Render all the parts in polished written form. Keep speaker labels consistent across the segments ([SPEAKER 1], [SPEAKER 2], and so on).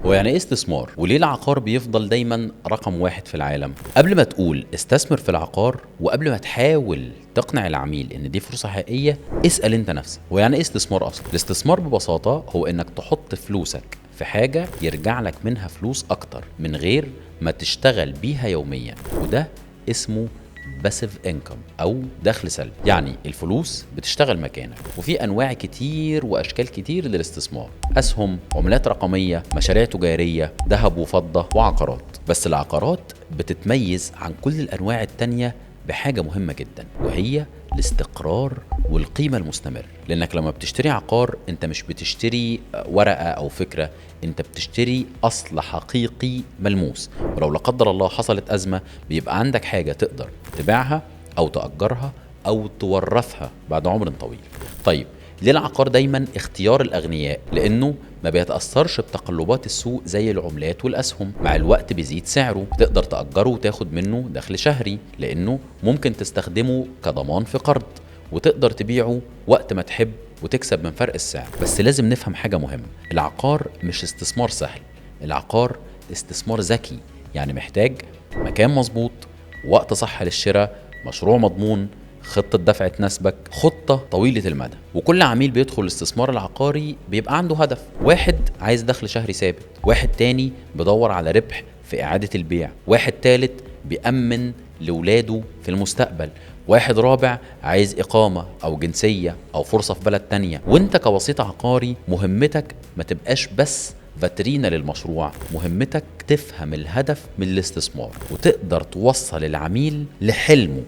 [SPEAKER 1] هو يعني ايه استثمار؟ وليه العقار بيفضل دايما رقم واحد في العالم؟ قبل ما تقول استثمر في العقار وقبل ما تحاول تقنع العميل ان دي فرصة حقيقية، اسأل انت نفسك هو يعني ايه استثمار اصلا؟ الاستثمار ببساطة هو انك تحط فلوسك في حاجة يرجع لك منها فلوس اكتر من غير ما تشتغل بيها يوميا، وده اسمه باسيف انكم او دخل سلبي. يعني الفلوس بتشتغل مكانك. وفي انواع كتير واشكال كتير للاستثمار: اسهم، عملات رقميه، مشاريع تجاريه، ذهب وفضه، وعقارات. بس العقارات بتتميز عن كل الانواع التانيه بحاجه مهمه جدا، وهي الاستقرار والقيمه المستمره. لانك لما بتشتري عقار انت مش بتشتري ورقه او فكره، انت بتشتري اصل حقيقي ملموس. ولو لا قدر الله حصلت ازمه بيبقى عندك حاجه تقدر تبيعها او تاجرها او تورثها بعد عمر طويل. طيب ليه العقار دايما اختيار الاغنياء؟ لانه ما بيتاثرش بتقلبات السوق زي العملات والاسهم. مع الوقت بيزيد سعره، تقدر تاجره وتاخد منه دخل شهري، لانه ممكن تستخدمه كضمان في قرض، وتقدر تبيعه وقت ما تحب وتكسب من فرق السعر. بس لازم نفهم حاجة مهمة: العقار مش استثمار سهل، العقار استثمار ذكي. يعني محتاج مكان مظبوط، وقت صح للشراء، مشروع مضمون، خطة دفع تناسبك، خطة طويلة المدى. وكل عميل بيدخل الاستثمار العقاري بيبقى عنده هدف: واحد عايز دخل شهري ثابت، واحد تاني بدور على ربح في إعادة البيع، واحد تالت بيأمن لولاده في المستقبل، واحد رابع عايز إقامة أو جنسية أو فرصة في بلد تانية. وانت كوسيط عقاري مهمتك ما تبقاش بس فاترينا للمشروع، مهمتك تفهم الهدف من الاستثمار وتقدر توصل العميل لحلمه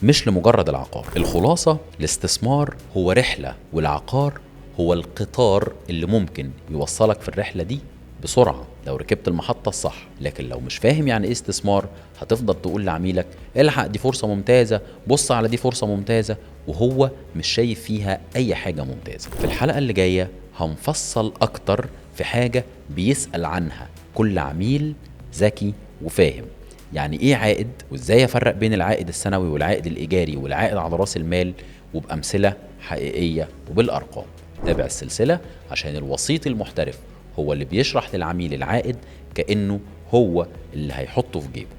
[SPEAKER 1] مش لمجرد العقار. الخلاصة: الاستثمار هو رحلة، والعقار هو القطار اللي ممكن يوصلك في الرحلة دي بسرعة لو ركبت المحطة الصح. لكن لو مش فاهم يعني ايه استثمار هتفضل تقول لعميلك الحق دي فرصة ممتازة، بص على دي فرصة ممتازة، وهو مش شايف فيها اي حاجة ممتازة. في الحلقة اللي جاية هنفصل اكتر في حاجة بيسأل عنها كل عميل ذكي وفاهم: يعني ايه عائد، وازاي افرق بين العائد السنوي والعائد الايجاري والعائد على راس المال، وبأمثلة حقيقية وبالارقام. تابع السلسلة عشان الوسيط المحترف هو اللي بيشرح للعميل العائد كأنه هو اللي هيحطه في جيبه.